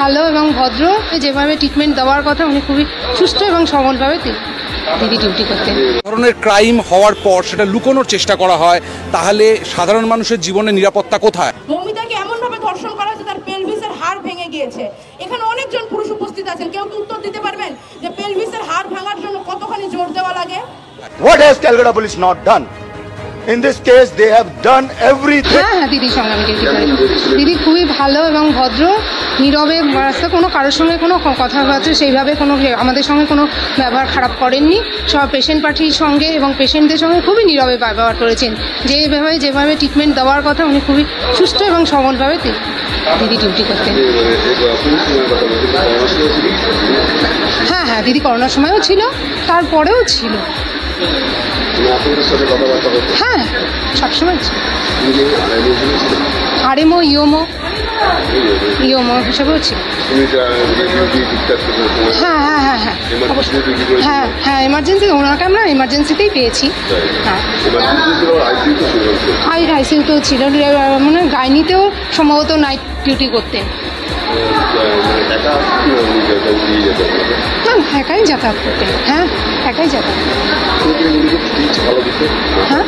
ভালো এবং ভদ্র, যেভাবে ট্রিটমেন্ট দেওয়ার কথা উনি খুবই সুষ্ঠু এবং সবলভাবে দিদি ডিউটি করতেন। ধরনের ক্রাইম হওয়ার পর সেটা লুকোনোর চেষ্টা করা হয়, তাহলে সাধারণ মানুষের জীবনে নিরাপত্তা কোথায়? মৌমিতাকে এমনভাবে ধর্ষণ করা হয়েছে তার পেলভিসের হাড় ভেঙে গিয়েছে। এখানে অনেকজন পুরুষ উপস্থিত আছেন, কেউ কি উত্তর দিতে পারবেন যে পেলভিসের হাড় ভাঙার জন্য কতখানি জোর দেওয়া লাগে? What has Calcutta Police not done? In this case, they have done everything. হ্যাঁ, দিদির সঙ্গে আমি ডিউটি করি। দিদি খুবই ভালো এবং ভদ্র, নীরবে, রাস্তা কোনো কারোর সঙ্গে কোনো কথাবার্তা সেইভাবে কোনো আমাদের সঙ্গে কোনো ব্যবহার খারাপ করেননি। সব পেশেন্ট পার্টির সঙ্গে এবং পেশেন্টদের সঙ্গে খুবই নীরবে ব্যবহার করেছেন। যেভাবে ট্রিটমেন্ট দেওয়ার কথা উনি খুবই সুষ্ঠু এবং সবলভাবে দিদি ডিউটি করতেন। হ্যাঁ, দিদি করোনার সময়ও ছিল, তারপরেও ছিল। হ্যাঁ, সবসময় ছিল। আরএমও ইওমো হিসাবেও ছিল। হ্যাঁ, এমার্জেন্সি ওনাকে আমরা এমার্জেন্সিতেই পেয়েছি। হ্যাঁ, আইসিইউতেও ছিল, মানে গাইনিতেও সম্ভবত নাইট ডিউটি করতেন। একাই যাতায়াত করতেন। হ্যাঁ, একাই যাতায়াত। হ্যাঁ,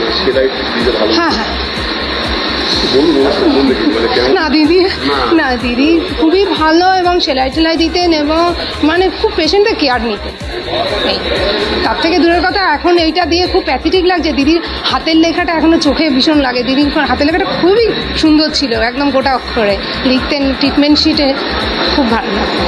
না দিদি খুবই ভালো এবং সেলাই টেলাই দিতেন এবং মানে খুব পেশেন্টের কেয়ার নিতেন। তার থেকে দূরের কথা, এখন এইটা দিয়ে খুব প্যাথেটিক লাগছে। দিদির হাতের লেখাটা এখনো চোখে ভীষণ লাগে। দিদির হাতের লেখাটা খুবই সুন্দর ছিল, একদম গোটা অক্ষরে লিখতেন, ট্রিটমেন্ট শিটে খুব ভালো লাগতো।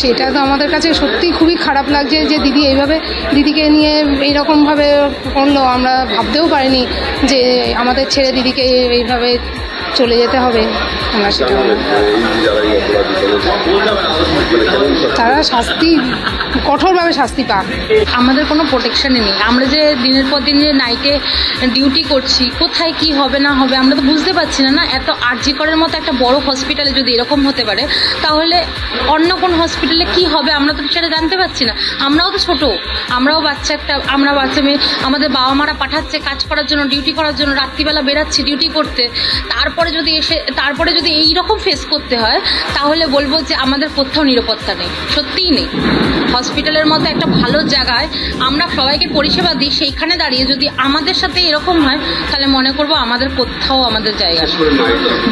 সেটা তো আমাদের কাছে সত্যিই খুবই খারাপ লাগছে যে দিদি এইভাবে দিদিকে নিয়ে এইরকমভাবে করলো। আমরা ভাবতেও পারিনি যে আমাদের ছেড়ে দিদিকে এইভাবে চলে যেতে হবে। আমরা সেটা তারা কঠোরভাবে শাস্তি পাক। আমাদের কোনো প্রোটেকশনই নেই। আমরা যে দিনের পর দিন যে নাইটে ডিউটি করছি, কোথায় কি হবে না হবে আমরা তো বুঝতে পারছি না। এত আরজি করার মতো একটা বড় হসপিটালে যদি এরকম হতে পারে, তাহলে অন্য কোন হসপিটালে কি হবে আমরা তো সেটা জানতে পারছি না। আমরাও তো ছোট, আমরাও আমরা বাচ্চা মেয়ে, আমাদের বাবা মারা পাঠাচ্ছে কাজ করার জন্য, ডিউটি করার জন্য, রাত্রিবেলা বেরাচ্ছি ডিউটি করতে। তারপরে যদি এইরকম ফেস করতে হয়, তাহলে বলবো যে আমাদের কোথাও নিরাপত্তা নেই, সত্যিই নেই। হসপিটালের মতো একটা ভালো জায়গায় আমরা সবাইকে পরিষেবা দিই, সেইখানে দাঁড়িয়ে যদি আমাদের সাথে এরকম হয়, তাহলে মনে করবো আমাদের কোথাও আমাদের জায়গা,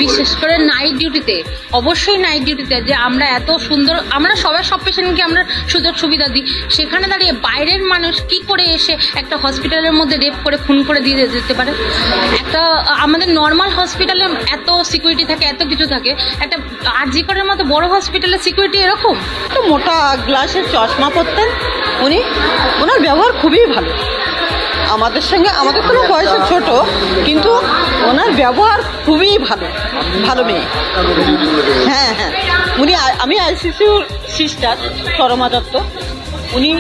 বিশেষ করে নাইট ডিউটিতে। অবশ্যই নাইট ডিউটিতে যে আমরা এত সুন্দর, আমরা সব পেশেন্টকে আমরা সুযোগ সুবিধা দিই, সেখানে দাঁড়িয়ে বাইরের মানুষ কি করে এসে একটা হসপিটালের মধ্যে রেপ করে খুন করে দিয়ে যেতে পারে? একটা আমাদের নর্মাল হসপিটালে এত সিকিউরিটি থাকে, এত কিছু থাকে, একটা আরজি করার মতো বড় হসপিটালে সিকিউরিটি এরকম? একটু মোটা গ্লাসের চশমা পরতেন উনি, ওনার ব্যবহার খুবই ভালো আমাদের সঙ্গে। আমাদের কোনো বয়সে ছোট, কিন্তু ওনার ব্যবহার খুবই ভালো মেয়ে। হ্যাঁ, উনি আমি আইসিসিউর সিস্টার শর্মা দত্ত। উনি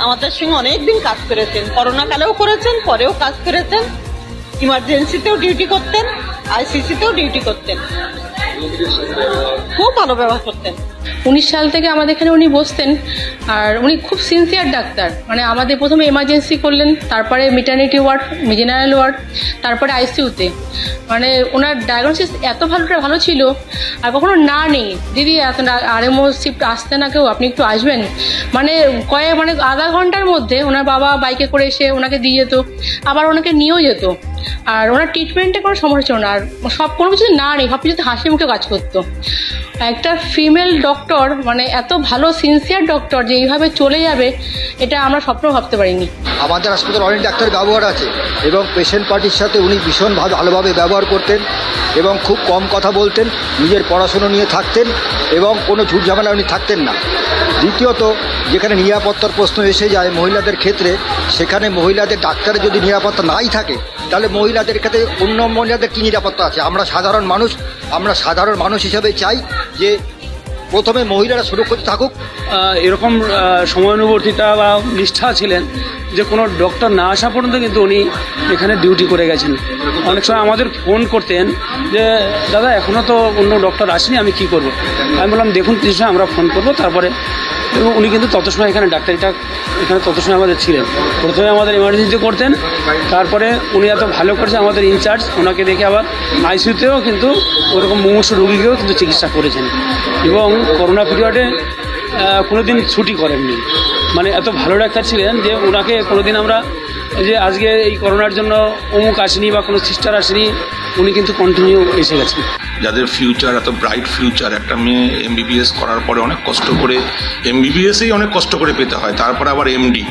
আমাদের সঙ্গে অনেক দিন কাজ করেছেন, করোনা কালেও করেছেন, পরেও কাজ করেছেন। ইমার্জেন্সিতেও ডিউটি করতেন, আইসিসিতেও ডিউটি করতেন, খুব ভালো ব্যবহার করতেন। 19 সাল থেকে আমাদের এখানে উনি বসতেন, আর উনি খুব সিনসিয়ার ডাক্তার। মানে আমাদের প্রথমে এমার্জেন্সি করলেন, তারপরে মেটার্নিটি ওয়ার্ড, জেনারেল ওয়ার্ড, তারপরে আইসিইউতে। মানে ওনার ডায়াগনোসিস এত ভালো ছিল, আর কখনো না নেই দিদি এত আরএমও শিফট আসতে না কেউ, আপনি একটু আসবেন। মানে আধা ঘন্টার মধ্যে ওনার বাবা বাইকে করে এসে ওনাকে দিয়ে যেত, আবার ওনাকে নিয়েও যেত। আর ওনার ট্রিটমেন্টে কোনো সমস্যা ছিল না, আর কোনো কিছু না নেই, সব কিছুতে হাসি মুখে কাজ করতো। একটা ফিমেল ডক্টর, মানে এত ভালো সিনসিয়ার ডক্টর যে এইভাবে চলে যাবে, এটা আমরা স্বপ্নেও ভাবতে পারিনি। আমাদের হাসপাতালে অনেক ডাক্তার ব্যবহার আছে এবং পেশেন্ট পার্টির সাথে উনি ভীষণ ভালোভাবে ব্যবহার করতেন এবং খুব কম কথা বলতেন, নিজের পড়াশুনো নিয়ে থাকতেন এবং কোনো ঝুট ঝামেলা উনি থাকতেন না। দ্বিতীয়ত, যেখানে নিরাপত্তার প্রশ্ন এসে যায় মহিলাদের ক্ষেত্রে, সেখানে মহিলাদের ডাক্তারের যদি নিরাপত্তা নাই থাকে, তাহলে মহিলাদের ক্ষেত্রে অন্য মহিলাদের কী নিরাপত্তা আছে? আমরা সাধারণ মানুষ হিসাবে চাই যে প্রথমে মহিলারা সুরক্ষিত থাকুক। এরকম সময়ানুবর্তিতা বা নিষ্ঠা ছিলেন যে কোনো ডক্টর না আসা পর্যন্ত কিন্তু উনি এখানে ডিউটি করে গেছেন। অনেক সময় আমাদের ফোন করতেন যে দাদা এখনও তো অন্য ডক্টর আসেনি, আমি কি করব? আমি বললাম দেখুন কিছু আমরা ফোন করবো, তারপরে এবং উনি কিন্তু তত সময় এখানে ডাক্তারিটা এখানে তত সময় আমাদের ছিলেন। প্রথমে আমাদের এমার্জেন্সি করতেন, তারপরে উনি এত ভালো করেছে আমাদের ইনচার্জ, ওনাকে দেখে আবার আইসিইউতেও কিন্তু ওরকম মুমূর্ষ রোগীকেও কিন্তু চিকিৎসা করেছেন এবং করোনা পিরিয়ডে কোনোদিন ছুটি করেননি। মানে এত ভালো ডাক্তার ছিলেন যে ওনাকে কোনোদিন আমরা যে আজকে এই করোনার জন্য অমুক আসেনি বা কোনো সিস্টার আসেনি, উনি কিন্তু কন্টিনিউ এসে গেছেন। যাদের ফিউচার এত ব্রাইট ফিউচার, একটা মেয়ে এমবিবিএস করার পরে অনেক কষ্ট করে এমবিবিএসেই অনেক কষ্ট করে পেতে হয়, তারপরে আবার এমডি,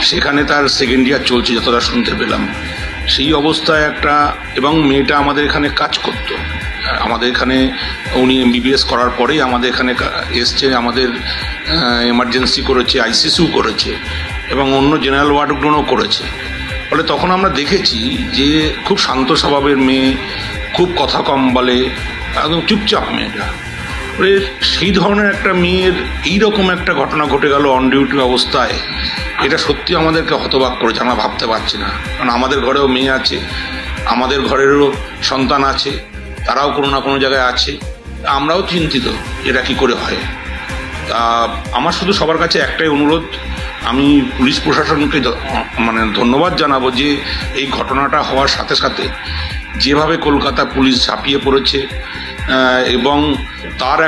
সেখানে তার সেকেন্ড ইয়ার চলছে যতটা শুনতে পেলাম। সেই অবস্থায় একটা, এবং মেয়েটা আমাদের এখানে কাজ করতো, আমাদের এখানে উনি এমবিবিএস করার পরেই আমাদের এখানে এসছে, আমাদের এমার্জেন্সি করেছে, আইসিসিউ করেছে এবং অন্য জেনারেল ওয়ার্ডগুলোও করেছে। ফলে তখন আমরা দেখেছি যে খুব শান্ত স্বভাবের মেয়ে, খুব কথা কম বলে, একদম চুপচাপ মেয়েটা। সেই ধরনের একটা মেয়ের এইরকম একটা ঘটনা ঘটে গেল অন ডিউটি অবস্থায়, এটা সত্যি আমাদেরকে হতবাক করেছে। আমরা ভাবতে পারছি না, কারণ আমাদের ঘরেও মেয়ে আছে, আমাদের ঘরেরও সন্তান আছে, তারাও কোনো না কোনো জায়গায় আছে, আমরাও চিন্তিত এটা কি করে হয়। আমার শুধু সবার কাছে একটাই অনুরোধ, আমি পুলিশ প্রশাসনকে মানে ধন্যবাদ জানাবো যে এই ঘটনাটা হওয়ার সাথে সাথে যেভাবে কলকাতা পুলিশ ঝাঁপিয়ে পড়েছে এবং তার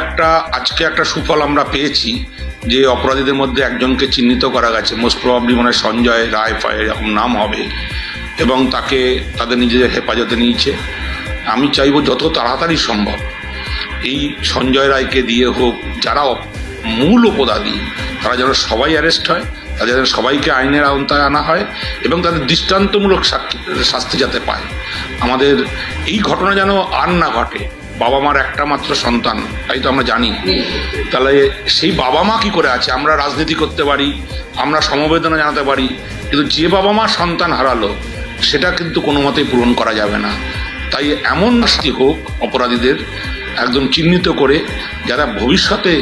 আজকে একটা সুফল আমরা পেয়েছি যে অপরাধীদের মধ্যে একজনকে চিহ্নিত করা গেছে, মোস্ট প্রবাবলি মানে সঞ্জয় রায় ফায় এরকম নাম হবে, এবং তাকে তাদের নিজেদের হেফাজতে নিয়েছে। আমি চাইবো যত তাড়াতাড়ি সম্ভব এই সঞ্জয় রায়কে দিয়ে হোক, যারা মূল অপরাধী তারা যেন সবাই অ্যারেস্ট হয়, তাদের যেন সবাইকে আইনের আওতায় আনা হয় এবং তাদের দৃষ্টান্তমূলক শাস্তি যাতে পায়। আমাদের এই ঘটনা যেন আর না ঘটে। বাবা মার একটা মাত্র সন্তান, তাই তো আমরা জানি। তাহলে সেই বাবা মা কি করে আছে? আমরা রাজনীতি করতে পারি, আমরা সমবেদনা জানাতে পারি, কিন্তু যে বাবা মা সন্তান হারালো সেটা কিন্তু কোনো মতেই পূরণ করা যাবে না। তাই এমন শাস্তি হোক অপরাধীদের একদম চিহ্নিত করে, যারা ভবিষ্যতে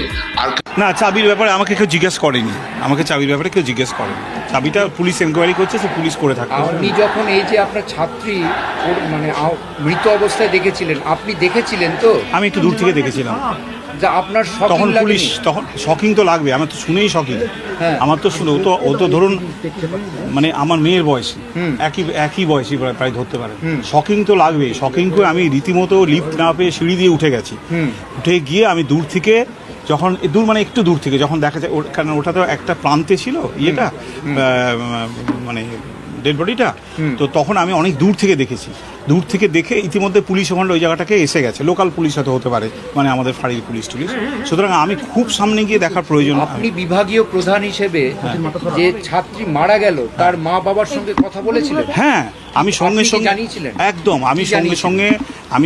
আর না। চাবির ব্যাপারে আমাকে কেউ জিজ্ঞেস করেনি, আমাকে চাবির ব্যাপারে কেউ জিজ্ঞেস করেনি। চাবিটা পুলিশ এনকোয়ারি করছে, সে পুলিশ করে থাকে। আপনি যখন এই যে আপনার ছাত্রী মানে মৃত অবস্থায় দেখেছিলেন, আপনি দেখেছিলেন তো? আমি একটু দূর থেকে দেখেছিলাম। যা আপনার তখন পুলিশ, তখন শকিং তো লাগবে, আমার তো শুনেই শকিং। আমার তো শুনে ও তো ধরুন মানে আমার মেয়ের বয়সী, একই বয়সী প্রায় ধরতে পারে, শকিং তো লাগবে। শকিং করে আমি রীতিমতো লিফট না পেয়ে সিঁড়ি দিয়ে উঠে গেছি। উঠে গিয়ে আমি দূর থেকে যখন দূর মানে একটু দূর থেকে যখন দেখা যায়, কারণ ওটা তো একটা প্রান্তে ছিল ইয়েটা মানে ডেড বডিটা, তো তখন আমি অনেক দূর থেকে দেখেছি। দূর থেকে দেখে ইতিমধ্যে পুলিশ ওখানে ওই জায়গাটাকে এসে গেছে, লোকাল পুলিশ হয়তো হতে পারে, মানে আমাদের ফাঁড়ির পুলিশ টুলিশ। সুতরাং আমি খুব সামনে গিয়ে দেখার প্রয়োজন। আপনি বিভাগীয় প্রধান হিসেবে যে ছাত্রী মারা গেল তার মা বাবার সঙ্গে কথা বলেছিলেন? হ্যাঁ, আমি সঙ্গে সঙ্গে জানিয়েছিলেন। একদম আমি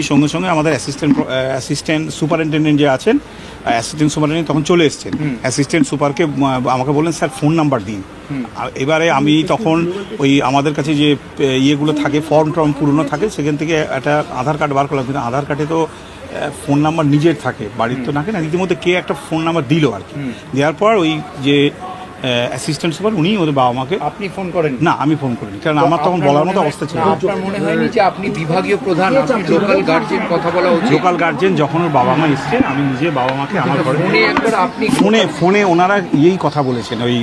সঙ্গে সঙ্গে আমাদের অ্যাসিস্ট্যান্ট সুপারিনটেন্ডেন্ট যে আছেন, অ্যাসিস্ট্যান্ট সুপারিনটেন্ডেন্ট তখন চলে এসছেন। অ্যাসিস্ট্যান্ট সুপারকে আমাকে বললেন স্যার ফোন নাম্বার দিন। এবারে আমি তখন ওই আমাদের কাছে যে ইয়েগুলো থাকে, ফর্ম টর্ম পুরনো থাকে, সেখান থেকে একটা আধার কার্ড বার করলাম, কিন্তু আধার কার্ডে তো ফোন নাম্বার নিজের থাকে, বাড়ির তো থাকে না। রীতিমধ্যে কে একটা ফোন নাম্বার দিল আর কি। দেওয়ার পর ওই যে অ্যাসিস্ট্যান্ট সুপার উনি ওদের বাবা মাকে। আপনি ফোন করেন? না, আমি ফোন করিনি, কারণ আমার তখন বলার মতো অবস্থা ছিল। আপনার মনে হয়নি যে আপনি বিভাগীয় প্রধান, আপনি লোকাল গার্জিয়ান কথা বলা উচিত? লোকাল গার্জিয়ান যখন ওর বাবা মা এসছেন, আমি নিজে বাবা মাকে আমার ঘরে আপনি ফোনে ওনারা এই কথা বলেছেন, ওই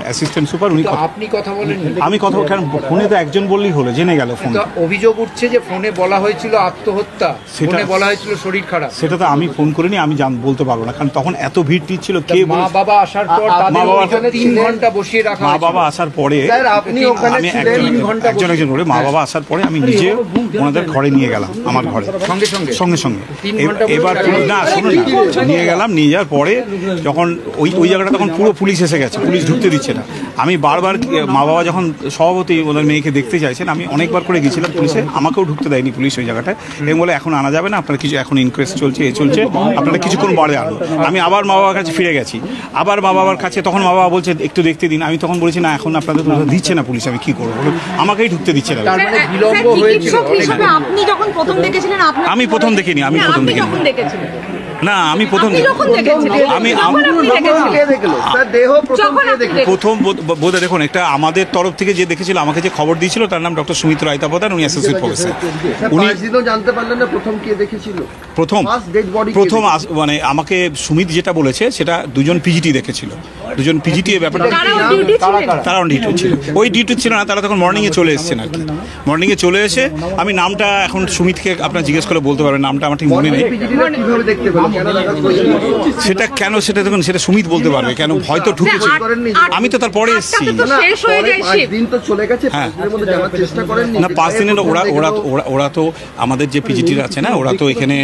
অ্যাসিস্ট্যান্ট সুপার উনি। আপনি কথা বলেন? আমি কথা, কারণ ফোনে তো একজন বললেই হলো, জেনে গেল। ফোন অভিযোগ উঠছে যে ফোনে বলা হয়েছিল আত্মহত্যা, ফোনে বলা হয়েছিল শরীর খারাপ। সেটা তো আমি ফোন করিনি, আমি বলতে পারবো না, কারণ তখন এত ভিড় ছিল। কে মা বাবা আসার পর তাদের ওখানে 3 ঘন্টা বসিয়ে রাখা মা বাবা আসার পরে আমি একজন করে মা বাবা আসার পরে আমি নিজে ওনাদের ঘরে নিয়ে গেলাম, আমার ঘরে সঙ্গে সঙ্গে। এবার না শুনুন না, নিয়ে গেলাম, নিয়ে যাওয়ার পরে যখন ওই জায়গাটা তখন পুরো পুলিশ এসে গেছে, পুলিশ ঢুকতে দিচ্ছে না। আমি বারবার মা বাবা যখন সভাপতি ওদের মেয়েকে দেখতে চাইছেন, আমি অনেকবার করে গেছিলাম পুলিশে, আমাকেও ঢুকতে দেয়নি পুলিশ ওই জায়গাটায়। এবং বলে এখন আনা যাবে না, আপনার কিছু এখন ইনকোয়েস্ট চলছে, আপনারা কিছুক্ষণ বাড়ে আনো। আমি আবার মা বাবার কাছে ফিরে গেছি, আবার মা বাবার কাছে, তখন মা বাবা বলছে একটু দেখতে দিন। আমি তখন বলেছি না, এখন আপনাদের দিচ্ছে না পুলিশ, আমি কি করবো, আমাকেই ঢুকতে দিচ্ছে না। আমি প্রথম দেখিনি, না আমি প্রথম বোধহয় দেখুন, একটা আমাদের তরফ থেকে যে দেখেছিল, আমাকে যে খবর দিয়েছিল তার নাম ডক্টর সুমিত্র রায়তা প্রধান, উনি অ্যাসোসিয়েট প্রফেসর। উনি জানতে পারলেন না প্রথম কে দেখেছিল? প্রথম মানে আমাকে সুমিত যেটা বলেছে সেটা দুজন পিজিটি দেখেছিল। দুজন পিজিটিএ ব্যাপারটা তারা অন ডিউটি ছিল, ওই ডিউটি ছিল না, তারা তখন মর্নিংয়ে চলে এসেছেন আর কি। মর্নিংয়ে চলে এসে আমি নামটা এখন সুমিতকে আপনার জিজ্ঞেস করে বলতে পারবেন, নামটা আমার ঠিক মনে নেই। সেটা কেন সেটা দেখুন সেটা সুমিত বলতে পারবে, কেন হয়তো ঢুকেছে, আমি তো তারপরে এসেছি। হ্যাঁ না 5 দিনের ওরা তো আমাদের যে পিজিটিরা আছে না, ওরা তো এখানে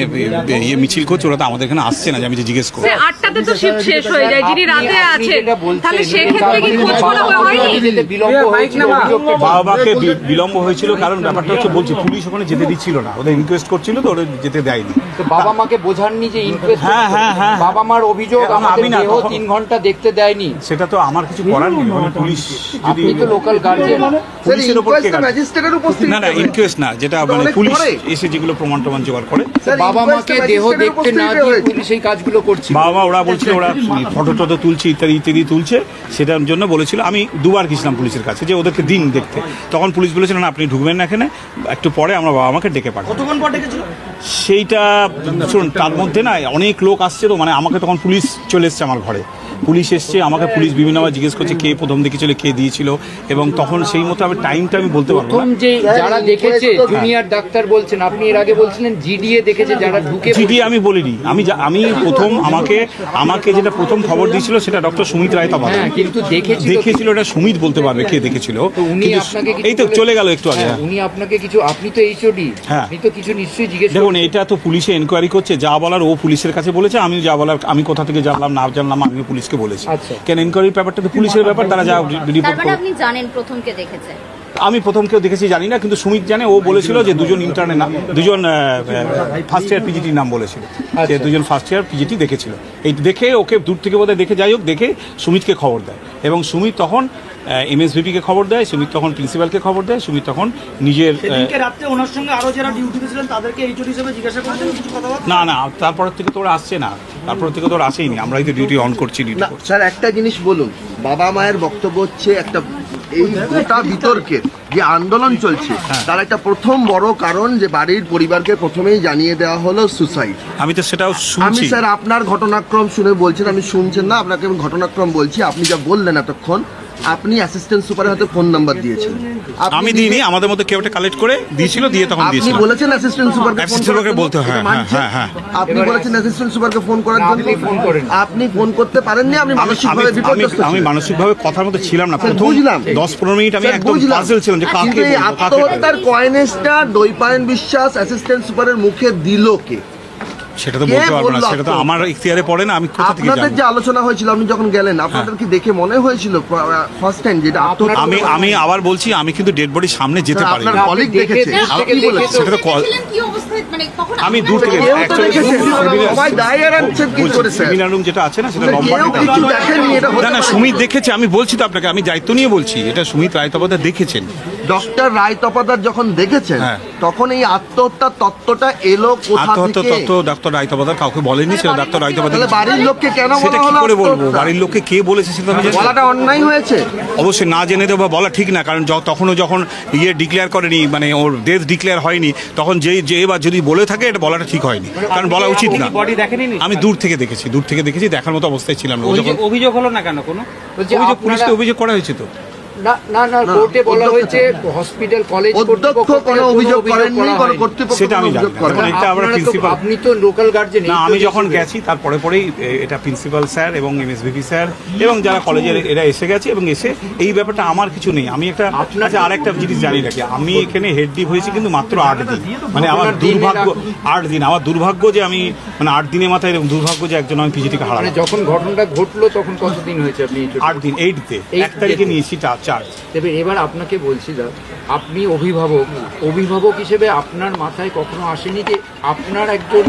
ইয়ে মিছিল করছে, ওরা তো আমাদের এখানে আসছে না যে আমি যে জিজ্ঞেস করবো। 8টাতে তো শিফট শেষ হয়ে যায়, যিনি রাতে আছে তাহলে সেই ক্ষেত্রে কি খোঁজ করা হয়নি? বাবাকে বিলম্ব হয়েছিল কারণ ব্যাপারটা হচ্ছে বলছি পুলিশ ওখানে যেতে দিচ্ছিল না, ওদের রিকোয়েস্ট করছিল তো ওরা যেতে দেয়নি। তো বাবা মাকে বোঝাননি যে ইনকোয়েস্ট? হ্যাঁ বাবা মার অভিযোগ আমাদের দেহ 3 ঘন্টা দেখতে দেয়নি। সেটা তো আমার কিছু করার নেই, পুলিশ যদি তো লোকাল গার্জিয়ান পুলিশের উপর না না ইনকোয়েস্ট না, যেটা মানে পুলিশ এসে যেগুলো প্রমাণ জোগাড় করে। বাবা মাকে দেহ দেখতে না দিয়ে পুলিশ এই কাজগুলো করছে। বাবা মা ওরা বলছিল ওরা ফটো টটো তুলছে ইত্যাদি তুলছে, সেটার জন্য বলেছিল। আমি দুবার গেছিলাম পুলিশের কাছে যে ওদেরকে দিন দেখতে, তখন পুলিশ বলেছিল না আপনি ঢুকবেন না এখানে, একটু পরে আমরা বাবা মাকে ডেকে পাঠাবো। কতক্ষণ পর ডেকেছিল সেইটা শুনুন, তার মধ্যে না অনেক লোক আসছে তো, মানে আমাকে তখন পুলিশ চলে এসছে আমার ঘরে, পুলিশ এসছে আমাকে, পুলিশ বিভিন্নভাবে জিজ্ঞেস করছে কে প্রথম দেখেছিল, কে দিয়েছিল, এবং তখন সেই মতো আমি টাইমটা আমি বলতে পারবো না। যে যারা দেখেছে জুনিয়র ডাক্তার বলছেন, আপনি এর আগে বলছিলেন জিডিএ দেখেছে, যারা ঢুকে জিডিএ আমি বলিনি, আমি প্রথম আমাকে যেটা প্রথম খবর দিয়েছিল সেটা ডক্টর সুমিত রায় তবা, কিন্তু দেখেছিল এটা সুমিত বলতে পারবে কে দেখেছিল। এই তো চলে গেল একটু আগে। উনি আপনাকে কিছু, আপনি তো এইচওডি, আপনি তো কিছু নিশ্চয়ই জিজ্ঞেস দেখুন, এটা তো পুলিশে এনকোয়ারি করছে, যা বলার ও পুলিশের কাছে বলেছে, আমি যা বলার আমি কোথা থেকে জানলাম না জানলাম আমি পুলিশকে বলেছি। কেন এনকোয়ারির ব্যাপারটা তো পুলিশের ব্যাপার, তারা যা রিপোর্ট করে। আপনি জানেন প্রথম কে দেখেছে? আমি প্রথম কেউ দেখেছি জানি না, কিন্তু সুমিত জানে, ও বলেছিল যে দুজন ইন্টার্নের নাম, দুজন ফার্স্ট ইয়ার পিজিটির নাম বলেছিল, যে দুজন ফার্স্ট ইয়ার পিজিটি দেখেছিল। এই দেখে ওকে দূর থেকে বোধহয় দেখে, যাই হোক দেখে সুমিতকে খবর দেয়, এবং সুমিত তখন এমএসভিপিকে খবর দেয়, সুমিত তখন প্রিন্সিপালকে খবর দেয়, সুমিত তখন নিজের রাতে ওনার সঙ্গে আরো যারা ডিউটিতে ছিলেন তাদেরকে এইচওডি হিসেবে জিজ্ঞাসা করছেন কিছু কথা? না তারপর থেকে তো ওরা আসছে না, তারপর থেকে তো ওরা আসেইনি, আমরাই তো ডিউটি অন করছি। স্যার একটা জিনিস বলুন, বাবা মায়ের বক্তব্য হচ্ছে একটা এই গোটা বিতর্কের যে আন্দোলন চলছে তার একটা প্রথম বড় কারণ যে বাড়ির পরিবারকে প্রথমেই জানিয়ে দেওয়া হলো সুসাইড। আমি তো সেটাও শুনছি। আমি স্যার আপনার ঘটনাক্রম শুনে বলছেন, আমি শুনছেন না, আপনাকে আমি ঘটনাক্রম বলছি। আপনি যা বললেন এতক্ষণ, আপনি অ্যাসিস্ট্যান্ট সুপারের হাতে ফোন নাম্বার দিয়েছেন। আমি দিইনি, আমাদের মধ্যে কেউ একটা কালেক্ট করে দিয়েছিল, দিয়ে তখন দিয়েছিল। আপনি বলেছেন অ্যাসিস্ট্যান্ট সুপারকে বলতে, হ্যাঁ। আপনি বলেছেন অ্যাসিস্ট্যান্ট সুপারকে ফোন করার জন্য, আপনি ফোন করতে পারেননি, আপনি মানসিকভাবে বিপর্যস্ত ছিলেন। আমি মানসিকভাবে কথার মধ্যে ছিলাম না, প্রথম 10-15 মিনিট আমি একদম পাজল ছিলাম যে কাকে। এই আত্মহত্যার কয়েনেজটা দৈপায়ন বিশ্বাস অ্যাসিস্ট্যান্ট সুপারের মুখে দিল কে? সেটা তো বলতে পারবো না, সেটা তো আমার ইখতিয়ারে পড়ে না, আমি কোথা থেকে জানবো? আপনাদের যে আলোচনা হয়েছিল, আপনি যখন গেলেন, আপনাদের কি দেখে মনে হয়েছিল ফার্স্ট টাইম যেটা আমি আবার বলছি, আমি কিন্তু ডেড বডির সামনে যেতে পারি না। আপনার কলিগ দেখেছে, সেটা তো আমি দূর থেকে সেমিনার রুম যেটা আছে না, সেটা লম্বা না, সুমিত দেখেছে। আমি বলছি তো আপনাকে, আমি দায়িত্ব নিয়ে বলছি, এটা সুমিত রায় তপাদার দেখেছেন। ডক্টর রায় তপাদার যখন দেখেছেন, তখন এই আত্মহত্যার তত্ত্বটা এলো কোথা থেকে? আত্মহত্যার তত্ত্ব ডক্টর রায় তপাদার কাউকে বলেনি, সেটা ডক্টর রায় তপাদার। বাড়ির লোককে কেন সেটা কি করে বলবো? বাড়ির লোককে কে বলেছে সেটা আমি জানি। বলাটা অন্যায় হয়েছে অবশ্যই, না জেনে দেবো বলা ঠিক না, কারণ তখনও যখন ডিক্লেয়ার করেনি, মানে ওর ডেথ ডিক্লেয়ার হয়নি, তখন যে এবার যদি বলে থাকে এটা বলাটা ঠিক হয়নি, কারণ বলা উচিত না। আমি দূর থেকে দেখেছি, দেখার মতো অবস্থায় ছিলাম না। অভিযোগ হলো না কেন? কোনো পুলিশকে অভিযোগ করা হয়েছে তো? না কোর্টে বলা হয়েছে হসপিটাল কলেজ অধ্যক্ষ কোনো অভিযোগ করেননি, কোনো কর্তৃপক্ষ সেটা আমি জানি না। এটা আমরা প্রিন্সিপাল, আপনি তো লোকাল গার্জিয়ান। না, আমি যখন গেছি তারপরে পরেই এটা প্রিন্সিপাল স্যার এবং এমএসভিপি স্যার এবং যারা কলেজের এরা এসে গেছে, এবং এসে এই ব্যাপারটা আমার কিছু নেই। আমি একটা আরেকটা জিনিস জানি রাখি, আমি এখানে হেড ডিপ হয়েছি কিন্তু মাত্র 8 দিন, মানে আমার দুর্ভাগ্য 8 দিন, আমার দুর্ভাগ্য যে আমি মানে 8 দিনের মাথায় এরকম দুর্ভাগ্য যে একজন আমি পিজিটিকে হারালাম। যখন ঘটনাটা ঘটলো তখন কতদিন হয়েছে আপনি? 8 দিন, 8 তারিখে নিয়েছি চার্জ। এবার আপনাকে বলছি, আপনি অভিভাবক হিসেবে আপনার মাথায় কখনো আসেনি যে আপনার একজন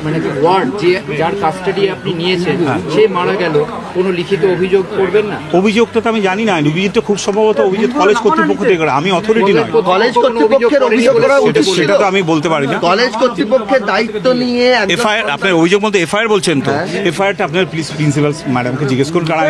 মানে ওয়ার্ড যে যার কাস্টাডি আপনি নিয়েছেন সে মারা গেল, কোনো লিখিত অভিযোগ করবেন না? অভিযোগটা তো আমি জানি না, অভিযোগটা খুব সম্ভবত অভিযোগ কলেজ কর্তৃপক্ষ থেকে করে, আমি অথরিটি নয়। কলেজ কর্তৃপক্ষের অভিযোগ করা উচিত, সেটা তো আমি বলতে পারি না। কলেজ কর্তৃপক্ষের দায়িত্ব নিয়ে এফআইআর, আপনার অভিযোগ বলতে এফআইআর বলছেন তো? এফআইআরটা আপনার প্লিজ প্রিন্সিপাল ম্যাডামকে জিজ্ঞেস করুন, কারণ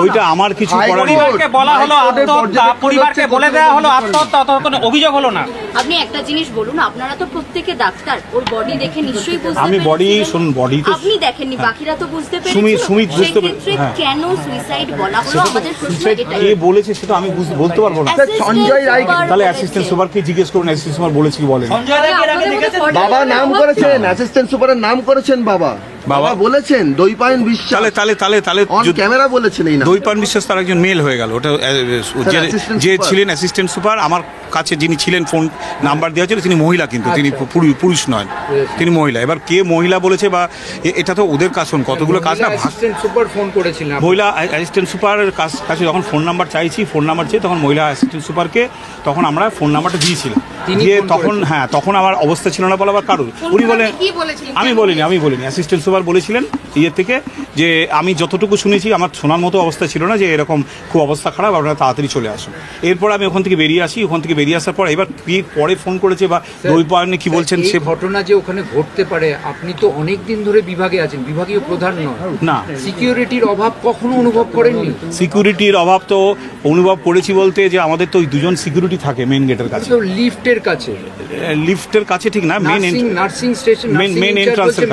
ওইটা আমার কিছু করার নেই। বলা হলো আত্মহত্যা, পরিবারকে বলে দেওয়া হলো আত্মহত্যা, কোনো অভিযোগ হলো না। আপনি একটা জিনিস বলুন, আপনারা তো প্রত্যেকে ডাক্তার, ওর বডি দেখে নিশ্চয়ই বুঝতে পেরেছেন। আমি বডি শুনুন বডি তো আপনি দেখেননি, বাকিরা তো বুঝতে পেরেছিল। সুমিত বুঝতে পেরে সেক্ষেত্রে কেন সুইসাইড বলা হলো আমাদের প্রশ্ন এটাই। কে বলেছে সেটা আমি বলতে পারবো না। সঞ্জয় রায় তাহলে অ্যাসিস্ট্যান্ট সুপারকে জিজ্ঞেস করুন, অ্যাসিস্ট্যান্ট সুপার বলেছে কি বলেন। বাবা নাম করেছেন, অ্যাসিস্ট্যান্ট সুপারের নাম করেছেন বাবা বলেছেন দৈপায়ন বিশ্বাস, তাহলে অন ক্যামেরা বলেছেন। এই না দৈপায়ন বিশ্বাস তার একজন মেল হয়ে গেল, ওটা যে ছিলেন অ্যাসিস্ট্যান্ট সুপার আমার কাছে যিনি ছিলেন, ফোন নাম্বার দেওয়া ছিল, তিনি মহিলা, কিন্তু তিনি পুরুষ নয়, তিনি মহিলা। এবার কে মহিলা বলেছে বা এটা তো ওদের কাজ, কতগুলো কাজ না। অ্যাসিস্ট্যান্ট সুপার ফোন করেছিলেন, মহিলা অ্যাসিস্ট্যান্ট সুপারের কাছে যখন ফোন নাম্বার চাইছি, ফোন নাম্বার চেয়ে তখন মহিলা অ্যাসিস্ট্যান্ট সুপারকে তখন আমরা ফোন নাম্বারটা দিয়েছিলাম, দিয়ে তখন আমার অবস্থা ছিল না বলাবার কারণ। উনি বলেন আমি বলিনি অ্যাসিস্ট্যান্ট সুপার বলেছিলেন থেকে যে আমি যতটুকু শুনেছি আমার শোনার মতো অবস্থা ছিল না, যে এরকম খুব অবস্থা খারাপ, আপনারা তাড়াতাড়ি চলে আসুন। এরপর আমি ওখান থেকে বেরিয়ে আসি, ওখান থেকে বেরিয়ে আসার পর এবার পরে ফোন করেছে বা দৈপায়নে কি বলছেন সে ঘটনা যে ওখানে ঘটতে পারে। আপনি তো অনেক দিন ধরে বিভাগে আছেন, বিভাগীয় প্রধান নয় না, সিকিউরিটির অভাব কখনো অনুভব করেননি? সিকিউরিটির অভাব তো অনুভব করেছি বলতে যে আমাদের তো ওই দুজন সিকিউরিটি থাকে মেন গেটের কাছে, লিফটের কাছে ঠিক না, নার্সিং স্টেশন মেন এন্ট্রান্সের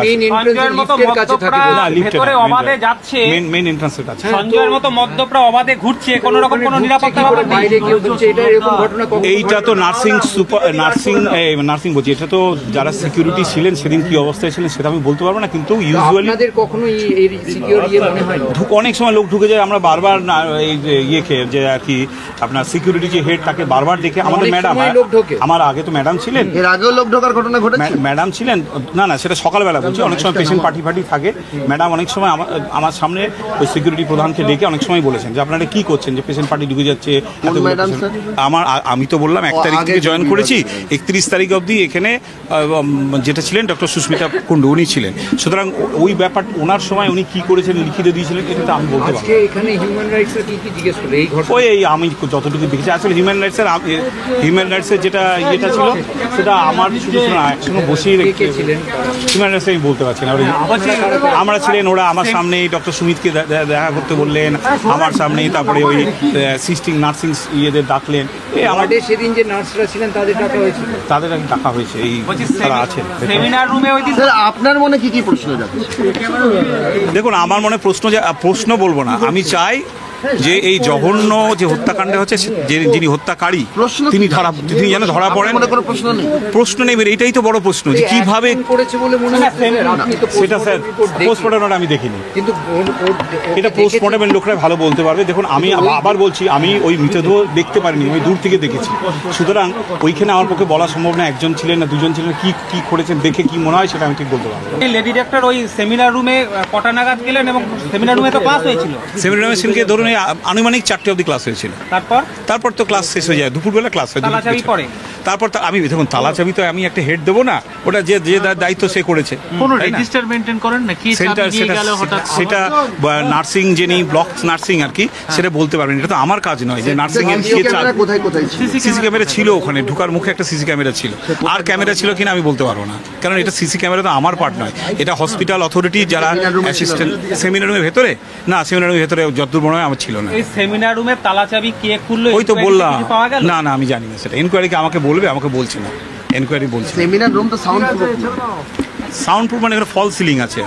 কাছে থাকে না, লিফটের অবাধে যাচ্ছে, মেন এন্ট্রান্সের কাছে। সঞ্জয়ের মতো মদ্যপরা অবাধে ঘুরছে, কোনো রকম কোনো নিরাপত্তা বাইরে কেউ বলছে এটা এরকম ঘটনা। এইটা তো নার্সিং বলছি, এটা তো যারা সিকিউরিটি ছিলেন সেদিন কি অবস্থায় ছিলেন সেটা আমি বলতে পারবো না, কিন্তু ইউজুয়ালি আপনাদের কখনো এই সিকিউর মনে হয় অনেক সময় লোক ঢুকে যায়, আমরা বারবার এই ইয়েকে যে আর কি আপনার সিকিউরিটি যে হেড তাকে বারবার দেখে আমাদের ম্যাডাম, আমার আগে তো ম্যাডাম ছিলেন, এর আগেও লোক ঢোকার ঘটনা ঘটেছে, ম্যাডাম ছিলেন না সেটা সকালবেলা বলছি, অনেক সময় পেশেন্ট পার্টি থাকে, ম্যাডাম অনেক সময় আমার সামনে ওই সিকিউরিটি প্রধানকে ডেকে অনেক সময় বলেছেন যে আপনারা কি করছেন, যে পেশেন্ট পার্টি ঢুকে যাচ্ছে। আমি তো বললাম 1 তারিখ থেকে জয়েন করেছি, 31 তারিখ অবধি এখানে যেটা ছিলেন ডক্টর সুস্মিতা কুণ্ডু উনি ছিলেন, সুতরাং ওই ব্যাপার ওনার সময় উনি কি করেছেন লিখিত দিয়েছিলেন এটা তো আমি বলতে পারবো। এখানে হিউম্যান রাইটসের কি জিজ্ঞেস করবে এই ঘটনা? ওই আমি যতটুকু দেখেছি আসলে হিউম্যান রাইটসের যেটা ইয়েটা ছিল সেটা আমার শুধু একসঙ্গে বসিয়ে রেখেছিলেন। হিউম্যান রাইটস আমি বলতে পারছি না, আমরা ছিলেন, ওরা আমার সামনেই ডক্টর সুমিতকে দেখা করতে বললেন আমার সামনেই, তারপরে ওই সিস্টিং নার্সিং ইয়েদের ডাকলেন। আমাদের সেদিন যে নার্সরা ছিলেন তাদের ডাকা হয়েছিল, তাদের ডাকা হয়েছে, এই তারা আছেন সেমিনার রুমে। আপনার মনে কি প্রশ্ন যাচ্ছে? দেখুন আমার মনে প্রশ্ন বলবো না, আমি চাই যে এই জঘন্য যে হত্যাকাণ্ড হচ্ছে, যিনি হত্যাকারী তিনি যেন ধরা পড়েন। প্রশ্ন নেই, এইটাই তো বড় প্রশ্ন যে কিভাবে করেছে বলে মনে হয়। সেটা স্যার পোস্টমর্টম আমি দেখিনি, কিন্তু এটা পোস্টমর্টমের লোকরা ভালো বলতে পারবে। দেখুন আমি আবার বলছি, আমি ওই মৃতদেহ দেখতে পারিনি, আমি দূর থেকে দেখেছি, সুতরাং ওইখানে আমার পক্ষে বলা সম্ভব না একজন ছিলেন না দুজন ছিলেন, কি করেছেন দেখে কি মনে হয় সেটা আমি ঠিক বলতে পারবো। লেডি ডাক্তার ওই সেমিনার রুমে কটা নাগাদ গেলেন এবং সেমিনার রুমে তো ক্লাস হয়েছিল, সেমিনার রুমে সেদিনকে ধরুন আনুমানিক 4টে অবধি ক্লাস হয়েছিল, তারপর তো ক্লাস শেষ হয়ে যায়, দুপুরবেলা ক্লাস হয়, তারপর আমি দেখুন তালা চাবি তো আমি একটা হেড দেবো না, ওটা যে দায়িত্ব সে করেছে। কোনো রেজিস্টার মেইনটেইন করেন না কি সেটা নার্সিং যিনি ব্লক নার্সিং আর কি সেটা বলতে পারবেন, এটা তো আমার কাজ নয় যে নার্সিং এর সিসি ক্যামেরা ছিল, ওখানে ঢোকার মুখে একটা সিসি ক্যামেরা ছিল, আর ক্যামেরা ছিল কিনা আমি বলতে পারবো না, কারণ এটা সিসি ক্যামেরা তো আমার পার্ট নয়, এটা হসপিটাল অথরিটি যারা অ্যাসিস্ট্যান্ট। সেমিনার রুমের ভেতরে না, সেমিনার রুমের ভেতরে যতদূর মনে হয় আমার ছিল না। এই সেমিনার রুমের তালা চাবি কে খুললো ওই তো বললাম, না আমি জানি না, সেটা এনকোয়ারিকে আমাকে বলবে, আমাকে বলছে না, এনকোয়ারি বলছে। সেমিনার রুম তো সাউন্ড প্রুফ মানে এখানে ফল সিলিং আছে,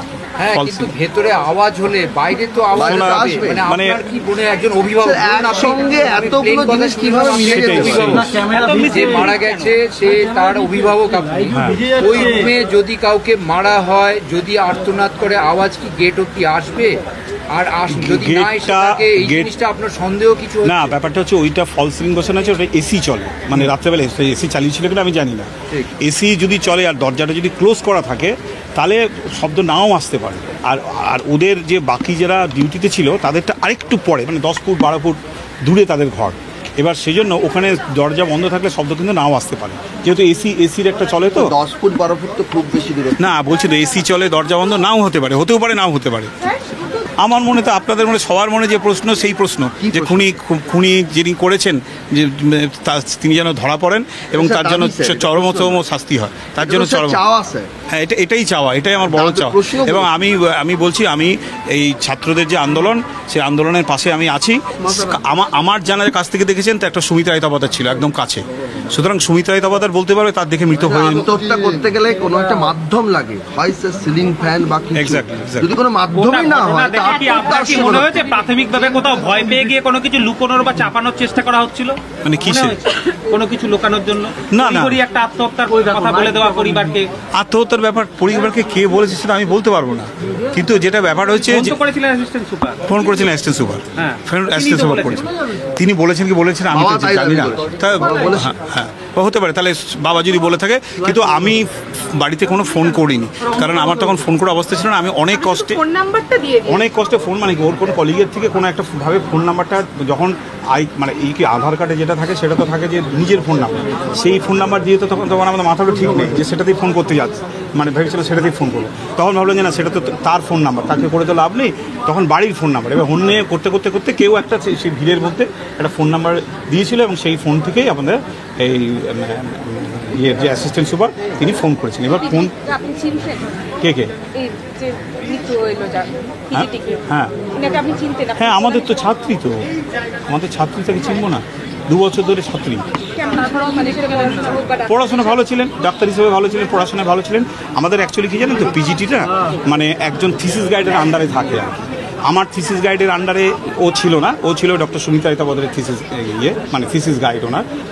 কিন্তু ভেতরে আওয়াজ হলে বাইরে তো আওয়াজ আসবে, মানে কি বলে একজন অভিভাবক একসঙ্গে এতগুলো জিনিস কিভাবে মিলে যাবে? যে মারা গেছে সে তার অভিভাবক, আপনি ওই রুমে যদি কাউকে মারা হয়, যদি আর্তনাদ করে আওয়াজ কি গেট অব্দি আসবে? আর যদি না এসে থাকে এই জিনিসটা আপনার সন্দেহ কিছু না? ব্যাপারটা হচ্ছে ওইটা ফল সিলিং বসানো আছে, ওটা এসি চলে, মানে রাত্রেবেলা এসি চালিয়েছিল কিনা আমি জানি না, এসি যদি চলে আর দরজাটা যদি ক্লোজ করা থাকে তাহলে শব্দ নাও আসতে পারে। আর ওদের যে বাকি যারা ডিউটিতে ছিল তাদেরটা আরেকটু পরে, মানে 10 ফুট 12 ফুট দূরে তাদের ঘর, এবার সেই জন্য ওখানে দরজা বন্ধ থাকলে শব্দ কিন্তু নাও আসতে পারে, যেহেতু এসির একটা চলে তো। 10 ফুট 12 ফুট তো খুব বেশি দূরে না, বলছি তো এসি চলে, দরজা বন্ধ নাও হতে পারে, হতেও পারে নাও হতে পারে। আমার মনে তো আপনাদের মনে সবার মনে যে প্রশ্ন সেই প্রশ্ন যে খুনি যিনি করেছেন যে তিনি যেন ধরা পড়েন এবং তার জন্য চরমতম শাস্তি হয়, তার জন্য হ্যাঁ এটাই চাওয়া, এটাই আমার বড় চাওয়া। এবং আমি বলছি আমি এই ছাত্রদের যে আন্দোলন, সেই আন্দোলনের পাশে আমি আছি। আমার জানার কাছ থেকে দেখেছেন তো একটা সুমিতা রায়তাবতা ছিল একদম কাছে, সুতরাং সুমিত্রা তত্ত্বাবধায়ক বলতে পারবে তার দেখে মৃত হয়ে আত্মহত্যা করতে গেলে কোনো একটা মাধ্যম লাগে, হয় সে সিলিং ফ্যান বা কিছু। Exactly. যদি কোনো মাধ্যমই না হয় তা আপনার কি মনে হয়েছে প্রাথমিকভাবে কোথাও ভয় পেয়ে গিয়ে কোনো কিছু লুকোনোর বা চাপানোর চেষ্টা করা হচ্ছিল? মানে কিসে? কোনো কিছু লুকানোর জন্য? না, না। পরিবারই একটা আত্মহত্যার কথা বলে দেওয়া পরিবারকে। আত্মহত্যার ব্যাপার পরিবারকে কে বলেছে সেটা আমি বলতে পারবো না, কিন্তু যেটা ব্যাপার হচ্ছে ফোন তো করেছিলেন অ্যাসিস্ট্যান্ট সুপার। ফোন করেছিলেন অ্যাসিস্ট্যান্ট সুপার, হ্যাঁ অ্যাসিস্ট্যান্ট সুপার করেছেন। তিনি বলেছেন কি বলেছেন আমি তো জানি না, তা হ্যাঁ হতে পারে, তাহলে বাবা যদি বলে থাকে। কিন্তু আমি বাড়িতে কোনো ফোন করিনি, কারণ আমার তখন ফোন করার অবস্থা ছিল না। আমি অনেক কষ্টে ফোন নাম্বারটা দিয়ে দিন। অনেক কষ্টে ফোন, মানে কি ওর কোনো কলিগের থেকে কোনো একটা ভাবে ফোন নাম্বারটা যখন মানে এই কি আধার কার্ডে যেটা থাকে সেটা তো থাকে যে নিজের ফোন নাম্বার, সেই ফোন নাম্বার দিয়ে তো তখন আমাদের মাথাটা ঠিক নেই যে সেটাতেই ফোন করতে যাচ্ছে, মানে ভেবেছিলাম সেটাতেই ফোন করবো। তখন ভাবলাম যে না, সেটা তো তার ফোন নাম্বার, তাকে করে তো লাভ নেই, তখন বাড়ির ফোন নাম্বার। এবার ফোন নিয়ে করতে করতে করতে কেউ একটা সেই ভিড়ের মধ্যে একটা ফোন নাম্বার দিয়েছিল এবং সেই ফোন থেকেই আমাদের এই যে অ্যাসিস্ট্যান্ট সুপার তিনি ফোন করেছেন। এবার ফোন আপনি চিনতেন কে কে? এই যে মৃত্যু হইলো যার পিজিটিকে, হ্যাঁ এটাকে আপনি চিনতেন? হ্যাঁ, আমাদের তো ছাত্রী, তো আমাদের ছাত্রী তাকে চিনবো না? 2 বছর ধরে ছাত্রী। পড়াশোনা ভালো ছিলেন, ডাক্তার হিসেবে ভালো ছিলেন, পড়াশোনায় ভালো ছিলেন। আমাদের অ্যাকচুয়ালি কি জানেন তো, পিজিটিটা মানে একজন থিসিস গাইডের আন্ডারে থাকে আর কি। আমার থিসিস গাইডের আন্ডারে ও ছিল না, ও ছিল ডক্টর সুমিত্রা তত্ত্বাবধায়কের থিসিস মানে থিসিস গাইড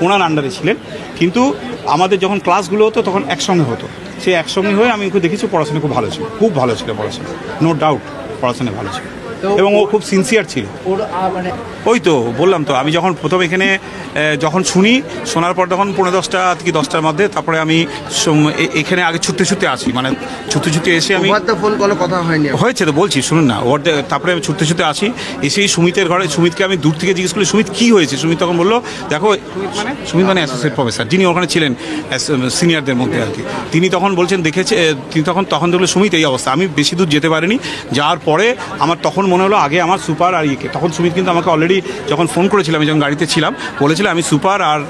ওনার আন্ডারে ছিলেন। কিন্তু আমাদের যখন ক্লাসগুলো হতো তখন একসঙ্গে হতো, সে একসঙ্গে হয়ে আমি ওকে দেখেছি। পড়াশোনা খুব ভালো ছিল, খুব ভালো ছিল পড়াশোনা, নো ডাউট পড়াশোনায় ভালো ছিল এবং ও খুব সিনসিয়ার ছিল। ওই তো বললাম তো, আমি যখন প্রথম এখানে যখন শোনার পর তখন 10:45 কি 10টার মধ্যে, তারপরে আমি এখানে আগে ছুটতে আসি, মানে ছুটতে এসে আমি ফোন কোনো কথা হয়নি, হয়েছে তো বলছি শুনুন না। তারপরে আমি ছুটতে আসি, এসেই সুমিতের ঘরে, সুমিতকে আমি দূর থেকে জিজ্ঞেস করি সুমিত কী হয়েছে। সুমিত তখন বললো দেখো, সুমিত মানে অ্যাসোসিয়েট প্রফেসর যিনি ওখানে ছিলেন সিনিয়রদের মধ্যে আর কি, তিনি তখন বলছেন দেখেছে, তিনি তখন দেখলো সুমিত এই অবস্থা। আমি বেশি দূর যেতে পারিনি, যাওয়ার পরে আমার তখন মনে হলো আগে আমার সুপার আর তখন সুমিত কিন্তু আমাকে অলরেডি যখন ফোন করেছিলাম, আমি যখন গাড়িতে ছিলাম, বলেছিল আমি সুপার আর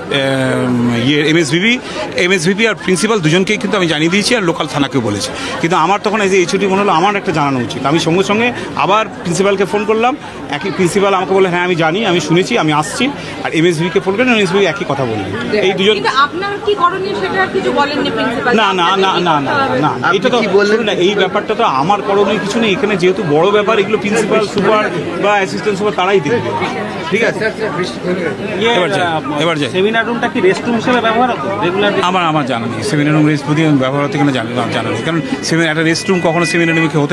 এমএসভিপি আর প্রিন্সিপাল দুজনকেই কিন্তু আমি জানিয়ে দিয়েছি, আর লোকাল থানাকেও বলেছি। কিন্তু আমার তখন এই যে এইচওডি মনে হলো আমার একটা জানানো উচিত। আমি সঙ্গে সঙ্গে আবার প্রিন্সিপালকে ফোন করলাম, একই প্রিন্সিপাল আমাকে বলে হ্যাঁ আমি জানি, আমি শুনেছি, আমি আসছি। আর এমএসভিকে ফোন করেন, এমএসভি একই কথা বললেন। এই দুজন আপনার কি করণীয় সেটা কিছু বলেননি প্রিন্সিপাল? না না না না না না, এটা তো বললেন না, এই ব্যাপারটা তো আমার করণীয় কিছু নেই এখানে, যেহেতু বড় ব্যাপার, এগুলো প্রিন্সিপাল সুপার বা অ্যাসিস্ট্যান্ট সুপার তারাই দেখবে। ঠিক আছে, এবার যাই। সেমিনার রুমটা কি রেস্ট রুম হিসেবে ব্যবহার হতো রেগুলার? আমার জানা নেই সেমিনার রুম রেস্ট ব্যবহার হতে জানা নেই, কারণ একটা রেস্ট রুম কখনো সেমিনার রুমে হতে পারে।